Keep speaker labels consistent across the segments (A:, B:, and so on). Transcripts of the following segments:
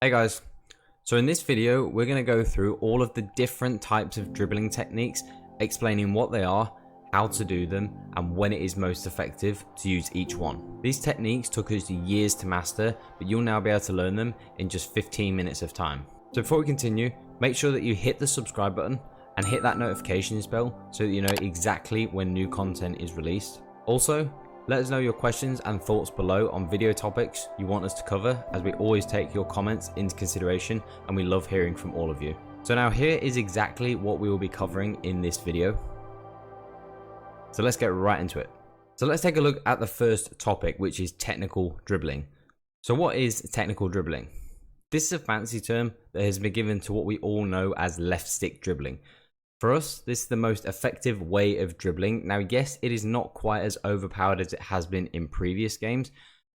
A: Hey guys, so in this video we're going to go through all of the different types of dribbling techniques, explaining what they are, how to do them, and when it is most effective to use each one. These techniques took us years to master, but you'll now be able to learn them in just 15 minutes of time. So before we continue, make sure that you hit the subscribe button and hit that notifications bell so that you know exactly when new content is released. Also, let us know your questions and thoughts below on video topics you want us to cover, as we always take your comments into consideration and we love hearing from all of you. So now here is exactly what we will be covering in this video. So let's get right into it. So let's take a look at the first topic, which is technical dribbling. So what is technical dribbling? This is a fancy term that has been given to what we all know as left stick dribbling. For us, this is the most effective way of dribbling. Now, yes, it is not quite as overpowered as it has been in previous games,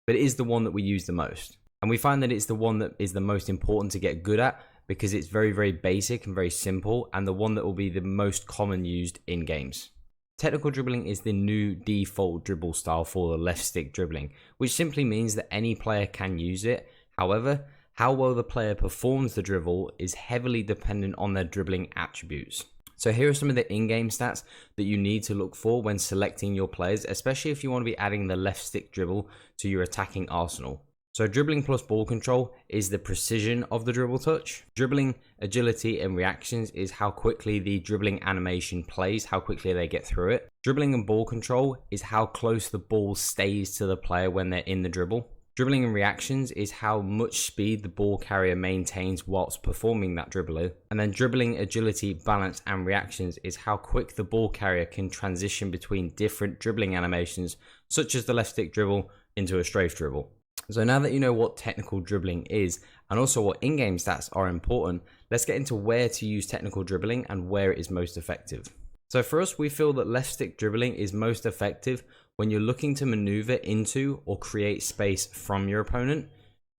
A: but it is the one that we use the most. And we find that it's the one that is the most important to get good at because it's very, very basic and very simple, and the one that will be the most common used in games. Technical dribbling is the new default dribble style for the left stick dribbling, which simply means that any player can use it. However, how well the player performs the dribble is heavily dependent on their dribbling attributes. So here are some of the in-game stats that you need to look for when selecting your players, especially if you want to be adding the left stick dribble to your attacking arsenal. So dribbling plus ball control is the precision of the dribble touch. Dribbling, agility and reactions is how quickly the dribbling animation plays, how quickly they get through it. Dribbling and ball control is how close the ball stays to the player when they're in the dribble. Dribbling and reactions is how much speed the ball carrier maintains whilst performing that dribble. And then dribbling, agility, balance and reactions is how quick the ball carrier can transition between different dribbling animations, such as the left stick dribble into a strafe dribble. So now that you know what technical dribbling is and also what in-game stats are important, let's get into where to use technical dribbling and where it is most effective. So for us, we feel that left stick dribbling is most effective when you're looking to maneuver into or create space from your opponent,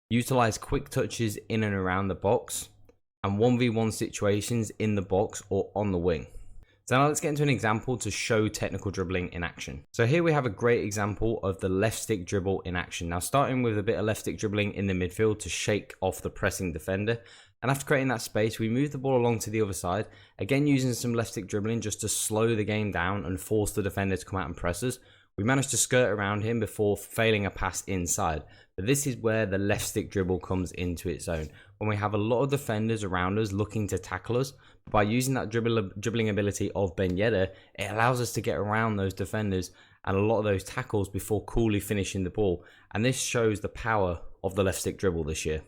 A: utilize quick touches in and around the box, and 1v1 situations in the box or on the wing. So now let's get into an example to show technical dribbling in action. So here we have a great example of the left stick dribble in action. Now starting with a bit of left stick dribbling in the midfield to shake off the pressing defender. And after creating that space, we move the ball along to the other side, again using some left stick dribbling just to slow the game down and force the defender to come out and press us. We managed to skirt around him before failing a pass inside. But this is where the left stick dribble comes into its own, when we have a lot of defenders around us looking to tackle us. But by using that dribbling ability of Ben Yedder, it allows us to get around those defenders and a lot of those tackles before coolly finishing the ball. And this shows the power of the left stick dribble this year.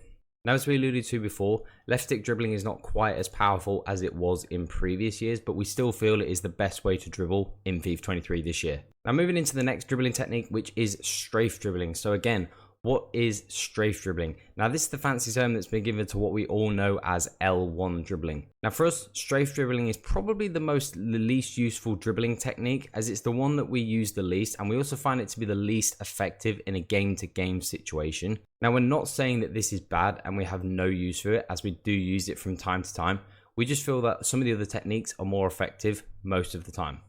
A: Now, as we alluded to before, left stick dribbling is not quite as powerful as it was in previous years, but we still feel it is the best way to dribble in FIFA 23 this year. Now moving into the next dribbling technique, which is strafe dribbling. So again, what is strafe dribbling? Now this is the fancy term that's been given to what we all know as L1 dribbling. Now for us, strafe dribbling is probably the least useful dribbling technique, as it's the one that we use the least, and we also find it to be the least effective in a game-to-game situation. Now we're not saying that this is bad and we have no use for it, as we do use it from time to time. We just feel that some of the other techniques are more effective most of the time.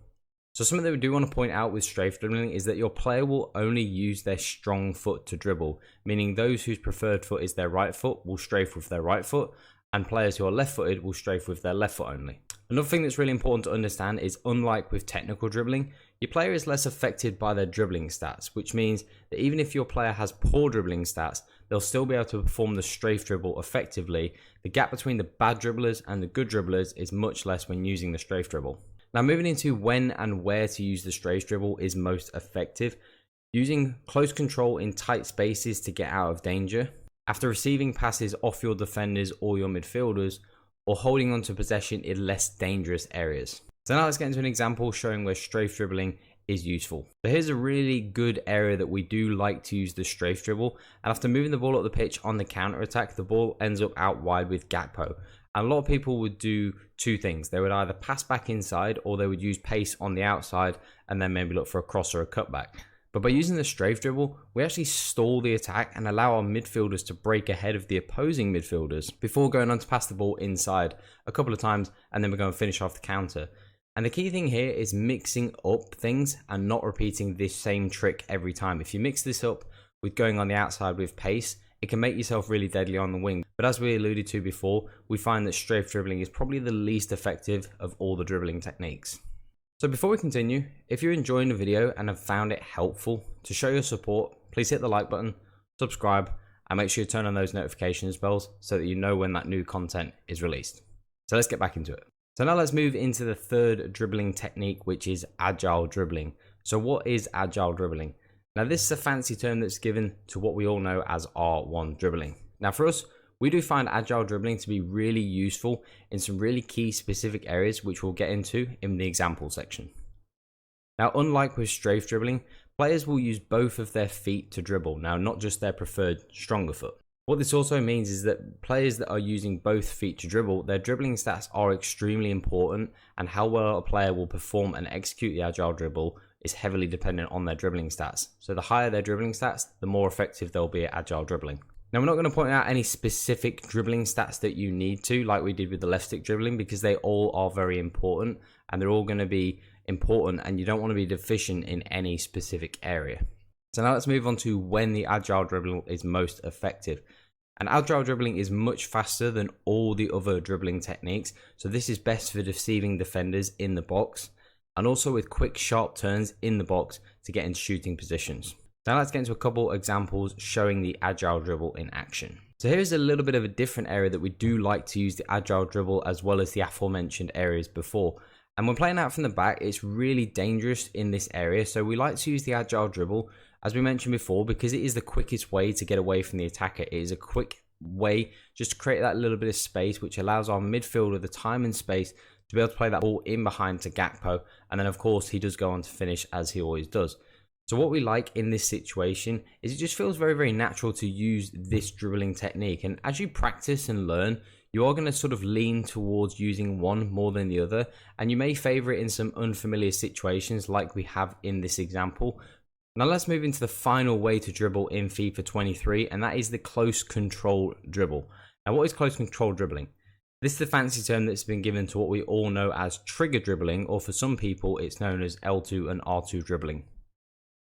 A: So something that we do want to point out with strafe dribbling is that your player will only use their strong foot to dribble, meaning those whose preferred foot is their right foot will strafe with their right foot, and players who are left-footed will strafe with their left foot only. Another thing that's really important to understand is, unlike with technical dribbling, your player is less affected by their dribbling stats, which means that even if your player has poor dribbling stats, they'll still be able to perform the strafe dribble effectively. The gap between the bad dribblers and the good dribblers is much less when using the strafe dribble. Now moving into when and where to use the strafe dribble is most effective. Using close control in tight spaces to get out of danger, after receiving passes off your defenders or your midfielders, or holding onto possession in less dangerous areas. So now let's get into an example showing where strafe dribbling is useful. So here's a really good area that we do like to use the strafe dribble, and after moving the ball up the pitch on the counter attack, the ball ends up out wide with Gakpo. And a lot of people would do two things. They would either pass back inside, or they would use pace on the outside and then maybe look for a cross or a cutback. But by using the strafe dribble, we actually stall the attack and allow our midfielders to break ahead of the opposing midfielders before going on to pass the ball inside a couple of times, and then we're going to finish off the counter. And the key thing here is mixing up things and not repeating this same trick every time. If you mix this up with going on the outside with pace, it can make yourself really deadly on the wing. But But as we alluded to before, we find that strafe dribbling is probably the least effective of all the dribbling techniques. So before we continue, if you're enjoying the video and have found it helpful, to show your support, please hit the like button, subscribe, and make sure you turn on those notifications bells so that you know when that new content is released. So let's get back into it. So now let's move into the third dribbling technique, which is agile dribbling. So what is agile dribbling? Now this is a fancy term that's given to what we all know as R1 dribbling. Now for us, we do find agile dribbling to be really useful in some really key specific areas, which we'll get into in the example section. Now, unlike with strafe dribbling, players will use both of their feet to dribble, now not just their preferred stronger foot. What this also means is that players that are using both feet to dribble, their dribbling stats are extremely important, and how well a player will perform and execute the agile dribble is heavily dependent on their dribbling stats. So the higher their dribbling stats, the more effective they'll be at agile dribbling. Now, we're not going to point out any specific dribbling stats that you need to, like we did with the left stick dribbling, because they all are very important and they're all going to be important, and you don't want to be deficient in any specific area. So now let's move on to when the agile dribbling is most effective. And agile dribbling is much faster than all the other dribbling techniques. So this is best for deceiving defenders in the box, and also with quick sharp turns in the box to get into shooting positions. Now let's get into a couple examples showing the agile dribble in action. So here's a little bit of a different area that we do like to use the agile dribble as well as the aforementioned areas before. And when playing out from the back, it's really dangerous in this area. So we like to use the agile dribble, as we mentioned before, because it is the quickest way to get away from the attacker. It is a quick way just to create that little bit of space, which allows our midfielder the time and space to be able to play that ball in behind to Gakpo. And then of course he does go on to finish, as he always does. So what we like in this situation is it just feels very, very natural to use this dribbling technique. And as you practice and learn, you are going to sort of lean towards using one more than the other. And you may favor it in some unfamiliar situations like we have in this example. Now let's move into the final way to dribble in FIFA 23, and that is the close control dribble. Now what is close control dribbling? This is the fancy term that's been given to what we all know as trigger dribbling, or for some people it's known as L2 and R2 dribbling.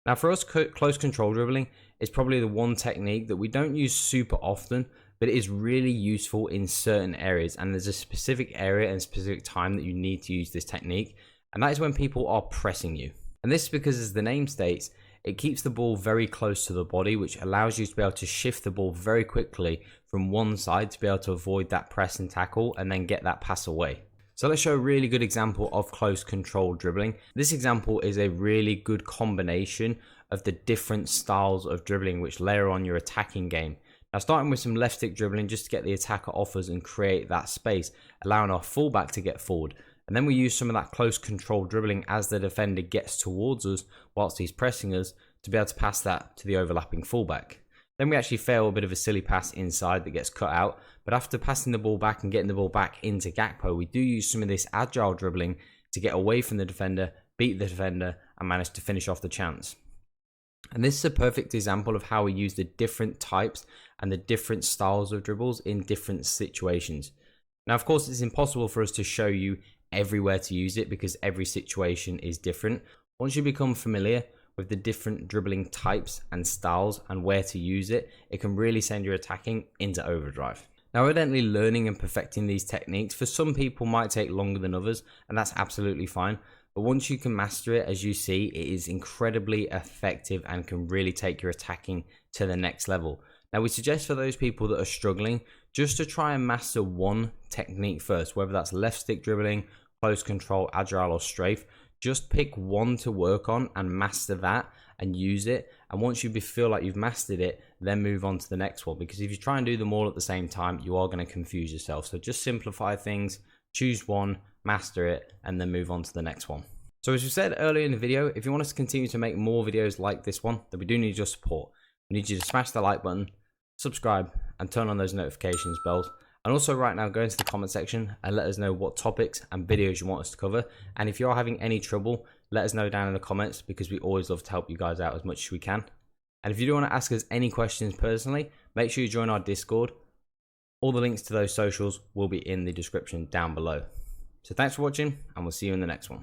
A: Now for us, close control dribbling is probably the one technique that we don't use super often, but it is really useful in certain areas, and there's a specific area and specific time that you need to use this technique, and that is when people are pressing you. And this is because, as the name states, it keeps the ball very close to the body, which allows you to be able to shift the ball very quickly from one side to be able to avoid that press and tackle and then get that pass away. So let's show a really good example of close control dribbling. This example is a really good combination of the different styles of dribbling which layer on your attacking game. Now starting with some left stick dribbling just to get the attacker off us and create that space, allowing our fullback to get forward. And then we use some of that close control dribbling as the defender gets towards us whilst he's pressing us to be able to pass that to the overlapping fullback. Then we actually fail a bit of a silly pass inside that gets cut out. But after passing the ball back and getting the ball back into Gakpo, we do use some of this agile dribbling to get away from the defender, beat the defender, and manage to finish off the chance. And this is a perfect example of how we use the different types and the different styles of dribbles in different situations. Now, of course, it's impossible for us to show you everywhere to use it because every situation is different. Once you become familiar with the different dribbling types and styles and where to use it, it can really send your attacking into overdrive. Now, evidently learning and perfecting these techniques for some people might take longer than others, and that's absolutely fine. But once you can master it, as you see, it is incredibly effective and can really take your attacking to the next level. Now, we suggest for those people that are struggling just to try and master one technique first, whether that's left stick dribbling, close control, agile, or strafe. Just pick one to work on and master that and use it. And once you feel like you've mastered it, then move on to the next one. Because if you try and do them all at the same time, you are going to confuse yourself. So just simplify things, choose one, master it, and then move on to the next one. So as we said earlier in the video, if you want us to continue to make more videos like this one, then we do need your support. We need you to smash the like button, subscribe, and turn on those notifications bells. And also right now, go into the comment section and let us know what topics and videos you want us to cover. And if you are having any trouble, let us know down in the comments, because we always love to help you guys out as much as we can. And if you do want to ask us any questions personally, make sure you join our Discord. All the links to those socials will be in the description down below. So thanks for watching, and we'll see you in the next one.